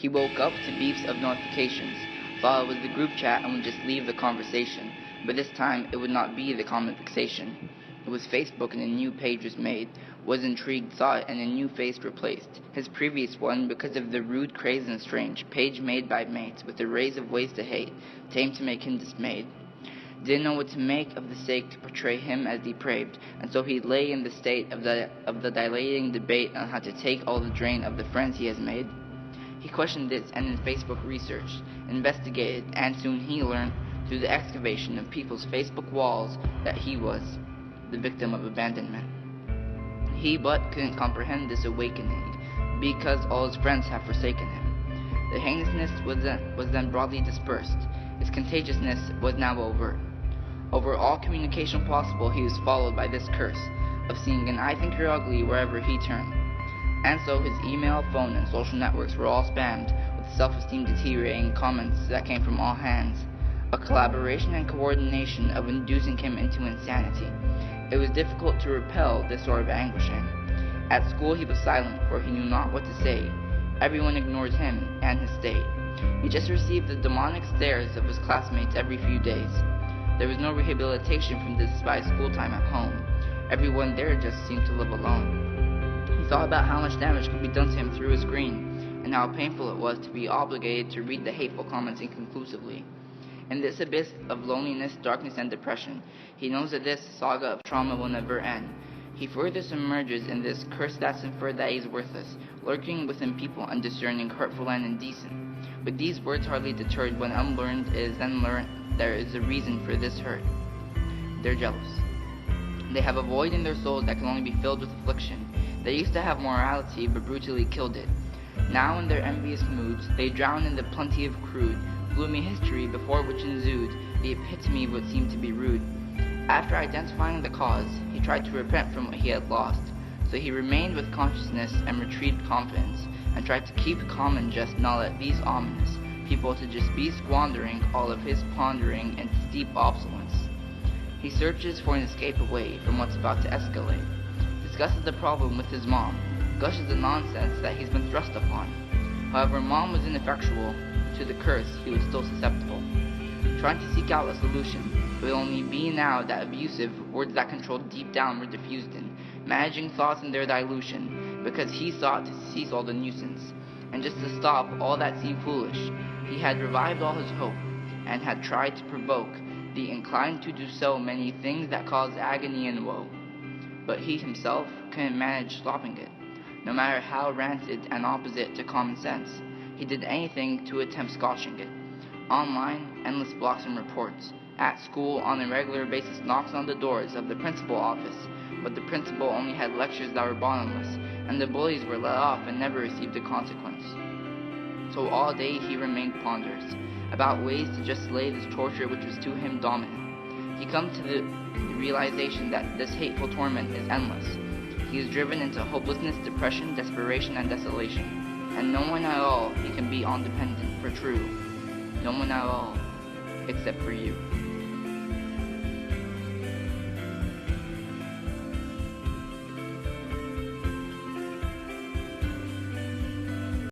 He woke up to beeps of notifications, thought it was the group chat and would just leave the conversation, but this time it would not be the common fixation. It was Facebook and a new page was made, was intrigued, saw it, and a new face replaced his previous one because of the rude, crazed, and strange page made by mates with arrays of ways to hate, tamed to make him dismayed. Didn't know what to make of the sake to portray him as depraved, and so he lay in the state of the dilating debate on how to take all the drain of the friends he has made. He questioned this and in Facebook researched, investigated, and soon he learned through the excavation of people's Facebook walls that he was the victim of abandonment. He but couldn't comprehend this awakening, because all his friends have forsaken him. The heinousness was then broadly dispersed. Its contagiousness was now overt. Over all communication possible, he was followed by this curse of seeing an "I think you're ugly" wherever he turned. And so his email, phone, and social networks were all spammed with self-esteem deteriorating comments that came from all hands, a collaboration and coordination of inducing him into insanity. It was difficult to repel this sort of anguishing. At school he was silent, for he knew not what to say. Everyone ignored him and his state. He just received the demonic stares of his classmates every few days. There was no rehabilitation from the despised school time at home. Everyone there just seemed to live alone. He thought about how much damage could be done to him through a screen, and how painful it was to be obligated to read the hateful comments inconclusively. In this abyss of loneliness, darkness, and depression, he knows that this saga of trauma will never end. He further submerges in this curse that's inferred that he is worthless, lurking within people undiscerning, hurtful, and indecent. But these words hardly deterred when unlearned is then learned there is a reason for this hurt. They're jealous. They have a void in their souls that can only be filled with affliction. They used to have morality, but brutally killed it. Now in their envious moods, they drown in the plenty of crude, gloomy history before which ensued the epitome of what seemed to be rude. After identifying the cause, he tried to repent from what he had lost. So he remained with consciousness and retrieved confidence, and tried to keep calm and just not let these ominous people to just be squandering all of his pondering and steep obsolescence. He searches for an escape away from what's about to escalate, discusses the problem with his mom, gushes the nonsense that he's been thrust upon. However, mom was ineffectual to the curse. He was still susceptible. Trying to seek out a solution, it would only be now that abusive words that controlled deep down were diffused in, managing thoughts in their dilution, because he sought to cease all the nuisance, and just to stop all that seemed foolish. He had revived all his hope, and had tried to provoke the inclined to do so many things that caused agony and woe. But he himself couldn't manage stopping it, no matter how rancid and opposite to common sense. He did anything to attempt squashing it. Online, endless blocks and reports. At school, on a regular basis, knocks on the doors of the principal office, but the principal only had lectures that were bottomless, and the bullies were let off and never received a consequence. So all day he remained ponders about ways to just slay this torture which was to him dominant. He comes to the realization that this hateful torment is endless. He is driven into hopelessness, depression, desperation, and desolation, and no one at all he can be on dependent for true. No one at all, except for you.